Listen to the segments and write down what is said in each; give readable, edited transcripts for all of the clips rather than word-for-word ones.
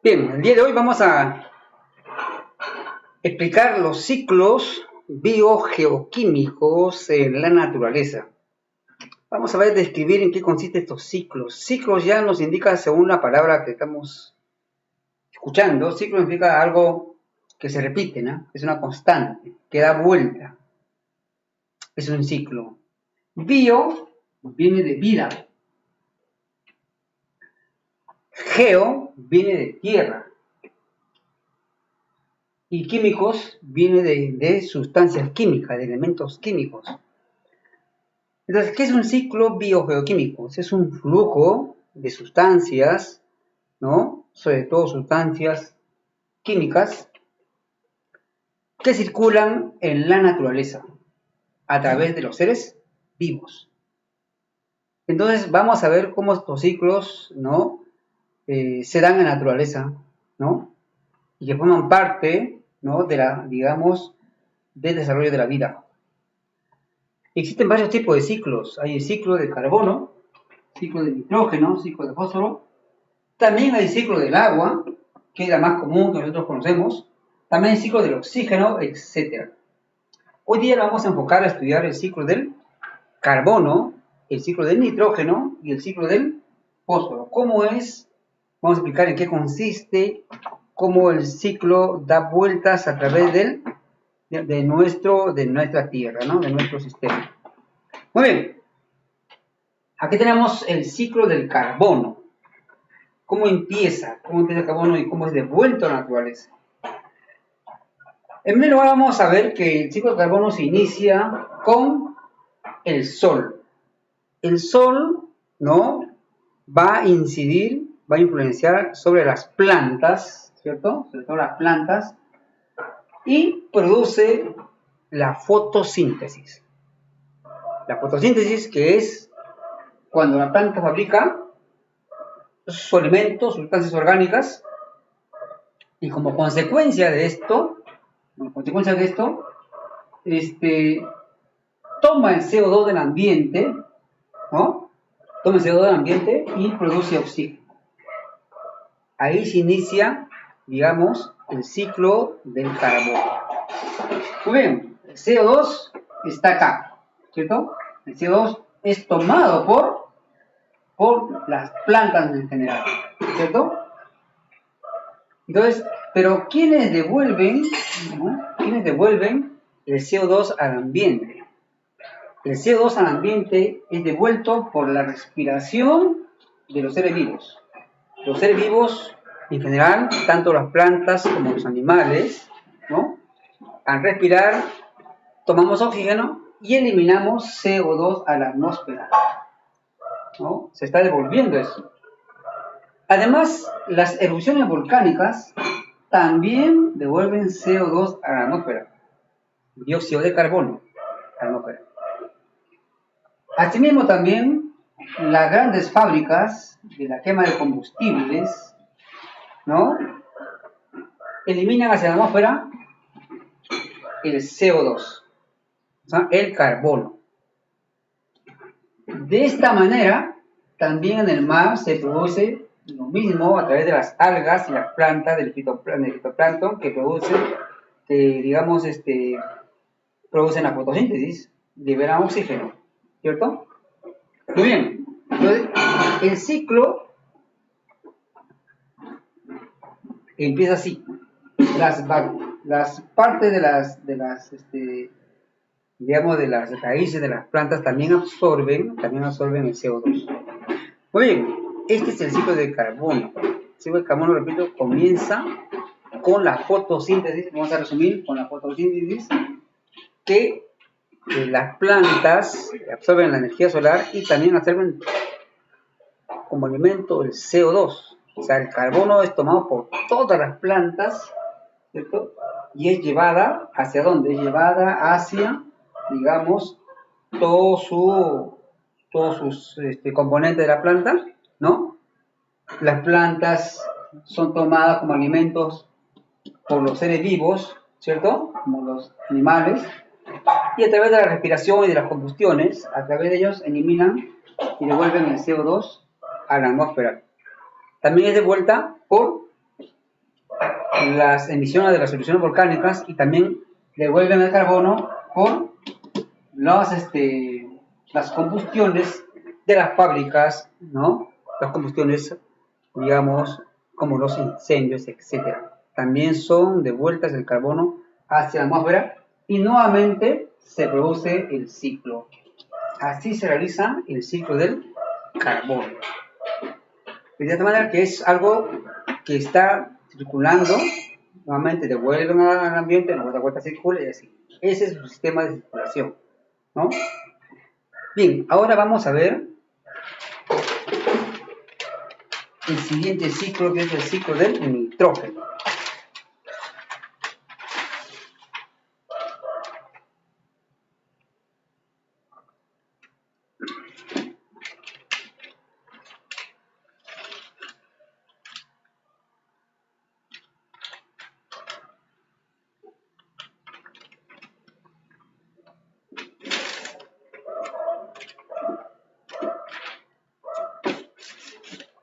Bien, el día de hoy vamos a explicar los ciclos biogeoquímicos en la naturaleza. Vamos a ver, describir en qué consisten estos ciclos. Ciclos ya nos indica, según la palabra que estamos escuchando, ciclo significa algo que se repite, ¿no? Es una constante, que da vuelta. Es un ciclo. Bio viene de vida. Geo viene de tierra. Y químicos viene de sustancias químicas, de elementos químicos. Entonces, ¿qué es un ciclo biogeoquímico? Es un flujo de sustancias, ¿no? Sobre todo sustancias químicas que circulan en la naturaleza a través de los seres vivos. Entonces, vamos a ver cómo estos ciclos, ¿no? Se dan en la naturaleza, ¿no? Y que forman parte, ¿no? De la, digamos, del desarrollo de la vida. Existen varios tipos de ciclos. Hay el ciclo de carbono, ciclo de nitrógeno, ciclo de fósforo. También hay el ciclo del agua, que es la más común que nosotros conocemos. También el ciclo del oxígeno, etc. Hoy día vamos a enfocar a estudiar el ciclo del carbono, el ciclo del nitrógeno y el ciclo del fósforo. ¿Cómo es? Vamos a explicar en qué consiste, cómo el ciclo da vueltas a través de nuestra Tierra, ¿no? De nuestro sistema. Muy bien. Aquí tenemos el ciclo del carbono. ¿Cómo empieza? ¿Cómo empieza el carbono y cómo es devuelto a la naturaleza? En primer lugar vamos a ver que el ciclo del carbono se inicia con el Sol. El Sol, ¿no? Va a incidir, va a influenciar sobre las plantas, ¿cierto? Sobre todo las plantas, y produce la fotosíntesis. La fotosíntesis, que es cuando la planta fabrica sus alimentos, sustancias orgánicas, y como consecuencia de esto, toma el CO2 del ambiente, ¿no? Toma el CO2 del ambiente y produce oxígeno. Ahí se inicia, digamos, el ciclo del carbono. Muy bien, el CO2 está acá, ¿cierto? El CO2 es tomado por las plantas en general, ¿cierto? Entonces, pero ¿quiénes devuelven, ¿no? ¿Quiénes devuelven el CO2 al ambiente? El CO2 al ambiente es devuelto por la respiración de los seres vivos. Los seres vivos, en general, tanto las plantas como los animales, ¿no? Al respirar, tomamos oxígeno y eliminamos CO2 a la atmósfera, ¿no? Se está devolviendo eso. Además, las erupciones volcánicas también devuelven CO2 a la atmósfera, dióxido de carbono a la atmósfera. Asimismo también, las grandes fábricas de la quema de combustibles, ¿no? Eliminan hacia la atmósfera el CO2, o sea, el carbono. De esta manera, también en el mar se produce lo mismo a través de las algas y las plantas del fitoplancton que producen la fotosíntesis, liberan oxígeno, ¿cierto? Muy bien, entonces el ciclo empieza así. Las partes de las raíces de las plantas también absorben el CO2. Muy bien, este es el ciclo del carbono. El ciclo del carbono, repito, comienza con la fotosíntesis. Vamos a resumir con la fotosíntesis, que las plantas absorben la energía solar y también absorben como alimento el CO2. O sea, el carbono es tomado por todas las plantas, ¿cierto? Y es llevada ¿hacia dónde? Es llevada hacia, digamos, todos sus componentes de la planta, ¿no? Las plantas son tomadas como alimentos por los seres vivos, ¿cierto? Como los animales, y a través de la respiración y de las combustiones, a través de ellos eliminan y devuelven el CO2 a la atmósfera. También es devuelta por las emisiones de las erupciones volcánicas y también devuelven el carbono por las combustiones de las fábricas, ¿no? Las combustiones, digamos, como los incendios, etcétera. También son devueltas el carbono hacia la atmósfera y nuevamente se produce el ciclo. Así se realiza el ciclo del carbono. De esta manera que es algo que está circulando, nuevamente devuelven al ambiente, luego da vuelta circula y así. Ese es su sistema de circulación, ¿no? Bien, ahora vamos a ver el siguiente ciclo, que es el ciclo del nitrógeno.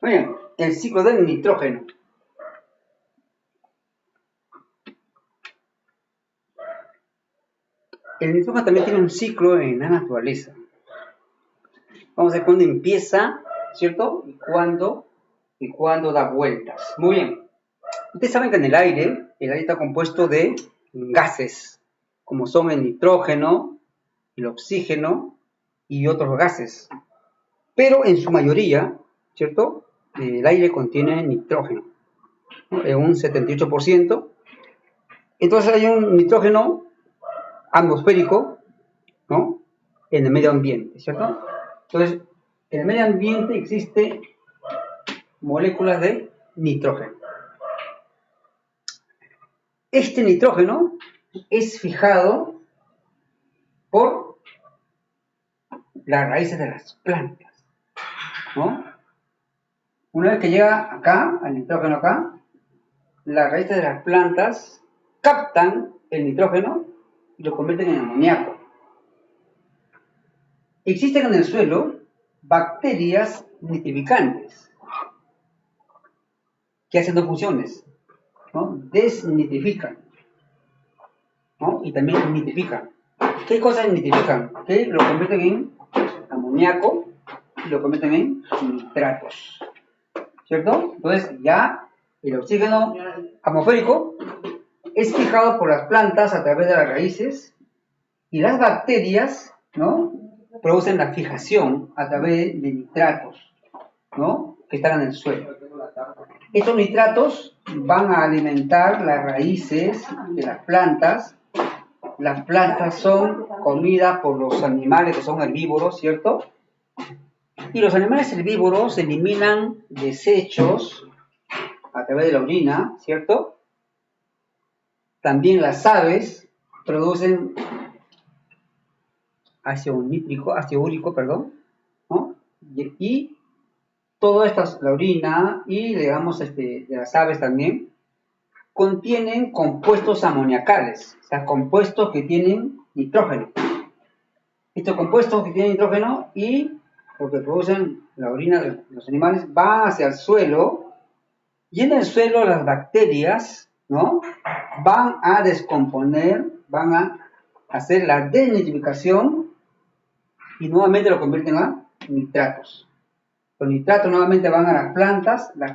Muy bien, el ciclo del nitrógeno. El nitrógeno también tiene un ciclo en la naturaleza. Vamos a ver cuándo empieza, ¿cierto? Y cuándo da vueltas. Muy bien. Ustedes saben que en el aire está compuesto de gases, como son el nitrógeno, el oxígeno y otros gases. Pero en su mayoría, ¿cierto? El aire contiene nitrógeno, ¿no? En un 78%. Entonces hay un nitrógeno atmosférico, ¿no? En el medio ambiente, ¿cierto? Entonces, en el medio ambiente existen moléculas de nitrógeno. Este nitrógeno es fijado por las raíces de las plantas, ¿no? Una vez que llega acá, al nitrógeno acá, las raíces de las plantas captan el nitrógeno y lo convierten en amoníaco. Existen en el suelo bacterias nitrificantes que hacen dos funciones, ¿no? Desnitrifican, ¿no? Y también nitrifican. ¿Qué cosas nitrifican? Que lo convierten en amoníaco y lo convierten en nitratos, ¿cierto? Entonces ya el oxígeno atmosférico es fijado por las plantas a través de las raíces y las bacterias, ¿no? Producen la fijación a través de nitratos, ¿no? Que están en el suelo. Estos nitratos van a alimentar las raíces de las plantas. Las plantas son comidas por los animales que son herbívoros, ¿cierto? Y los animales herbívoros eliminan desechos a través de la orina, ¿cierto? También las aves producen ácido úrico, ¿no? Y todo esto, la orina y digamos de las aves también, contienen compuestos amoniacales, o sea, compuestos que tienen nitrógeno. Estos compuestos que tienen nitrógeno y lo que producen la orina de los animales va hacia el suelo y en el suelo las bacterias, ¿no? Van a descomponer, van a hacer la desnitrificación y nuevamente lo convierten a nitratos. Los nitratos nuevamente van a las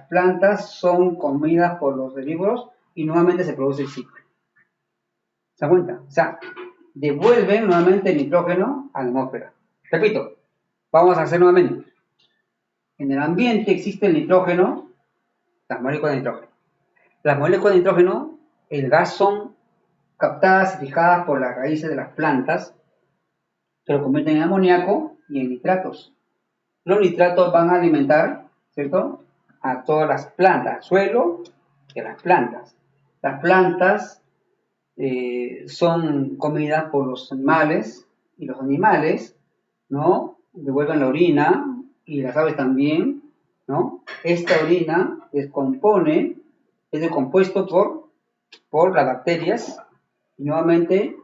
plantas son comidas por los herbívoros y nuevamente se produce el ciclo. ¿Se dan cuenta? O sea, devuelven nuevamente el nitrógeno a la atmósfera. Repito, vamos a hacer nuevamente. En el ambiente existe el nitrógeno, las moléculas de nitrógeno. Las moléculas de nitrógeno, el gas son captadas y fijadas por las raíces de las plantas, que lo convierten en amoníaco y en nitratos. Los nitratos van a alimentar, ¿cierto?, a todas las plantas, suelo de las plantas. Las plantas son comidas por los animales y los animales, ¿no?, devuelven la orina y las aves también, ¿no? Esta orina descompone, es decompuesto por las bacterias y nuevamente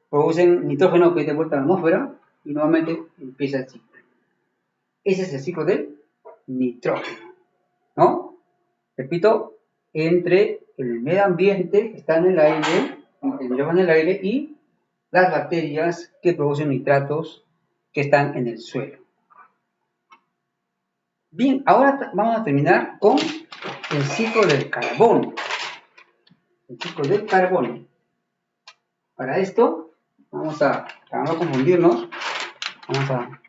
producen nitrógeno que es de vuelta a la atmósfera y nuevamente empieza el ciclo. Ese es el ciclo del nitrógeno, ¿no? Repito, entre el medio ambiente que está en el aire, y las bacterias que producen nitratos que están en el suelo. Bien, ahora vamos a terminar con el ciclo del carbono. El ciclo del carbono. Para esto, para no confundirnos, vamos a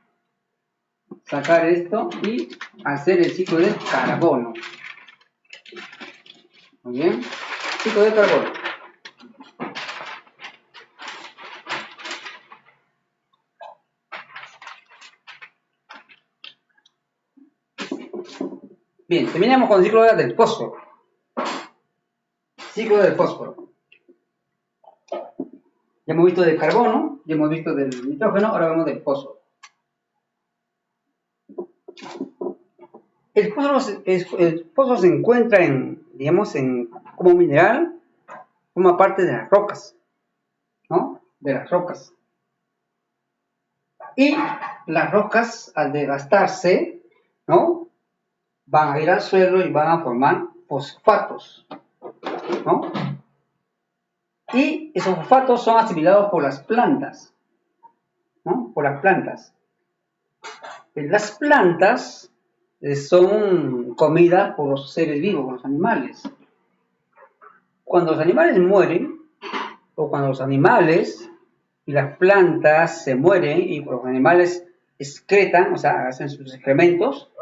sacar esto y hacer el ciclo del carbono. Muy bien, ciclo del carbono. Bien, terminamos con el ciclo del fósforo. Ciclo del fósforo. Ya hemos visto del carbono, ya hemos visto del nitrógeno, ahora vamos del fósforo. El fósforo se encuentra como mineral, forma parte de las rocas, ¿no? De las rocas. Y las rocas, al desgastarse, ¿no? Van a ir al suelo y van a formar fosfatos, ¿no? Y esos fosfatos son asimilados por las plantas, ¿no? Por las plantas. Las plantas son comidas por los seres vivos, por los animales. Cuando los animales mueren, o cuando los animales y las plantas se mueren y los animales excretan, o sea, hacen sus excrementos,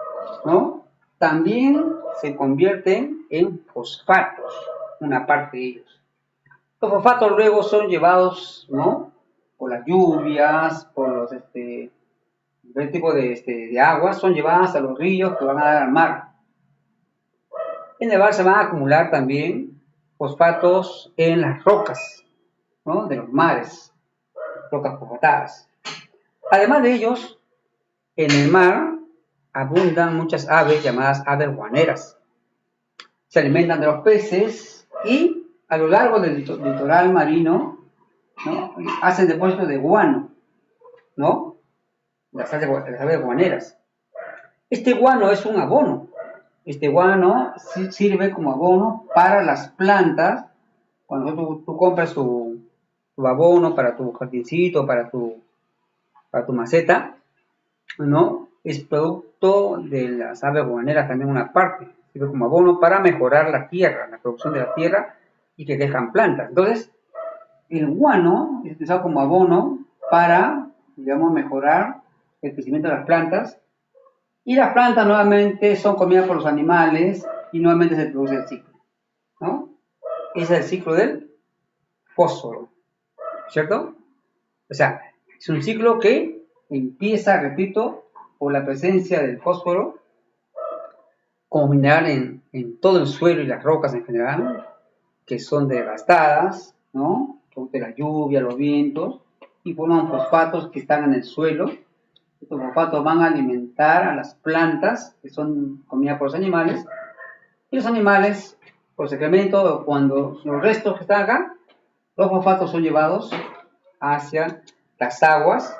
¿no? También se convierten en fosfatos, una parte de ellos. Los fosfatos luego son llevados, ¿no? Por las lluvias, por los diferentes tipos de aguas, son llevadas a los ríos que van a dar al mar. En el mar se van a acumular también fosfatos en las rocas, ¿no? De los mares, rocas fosfatadas. Además de ellos, en el mar abundan muchas aves llamadas aves guaneras. Se alimentan de los peces y a lo largo del litoral marino, ¿no? Hacen depósitos de guano, ¿no? Las aves guaneras. Este guano es un abono. Este guano sirve como abono para las plantas. Cuando tú compras tu abono para tu jardincito, para tu maceta, ¿no? Es producto de las aves guaneras también una parte. Sirve como abono para mejorar la tierra, la producción de la tierra y que dejan plantas. Entonces, el guano es utilizado como abono para, digamos, mejorar el crecimiento de las plantas. Y las plantas nuevamente son comidas por los animales y nuevamente se produce el ciclo, ¿no? Ese es el ciclo del fósforo, ¿cierto? O sea, es un ciclo que empieza, repito, por la presencia del fósforo como mineral en todo el suelo y las rocas en general, que son desgastadas, ¿no? De la lluvia, los vientos, y forman fosfatos que están en el suelo. Estos fosfatos van a alimentar a las plantas, que son comidas por los animales, y los animales, por excremento, cuando los restos que están acá, los fosfatos son llevados hacia las aguas,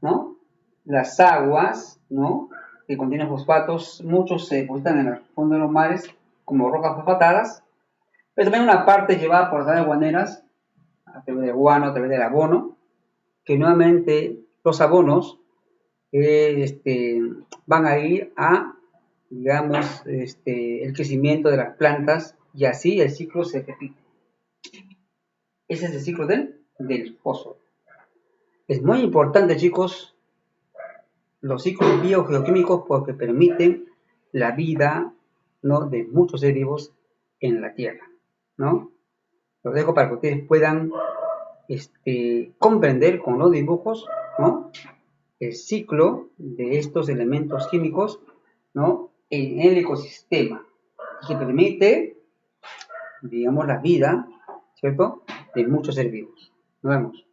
¿no? Las aguas, ¿no? Que contienen fosfatos, muchos se depositan en el fondo de los mares como rocas fosfatadas, pero también una parte llevada por las aves guaneras, a través del guano, a través del abono, que nuevamente los abonos van a ir a, digamos, el crecimiento de las plantas y así el ciclo se repite. Ese es el ciclo del fósforo. Es muy importante, chicos, los ciclos biogeoquímicos porque permiten la vida, ¿no? De muchos seres vivos en la Tierra, ¿no? Los dejo para que ustedes puedan comprender con los dibujos, ¿no? El ciclo de estos elementos químicos, ¿no? En el ecosistema, que permite, digamos, la vida, ¿cierto? De muchos seres vivos. Nos vemos.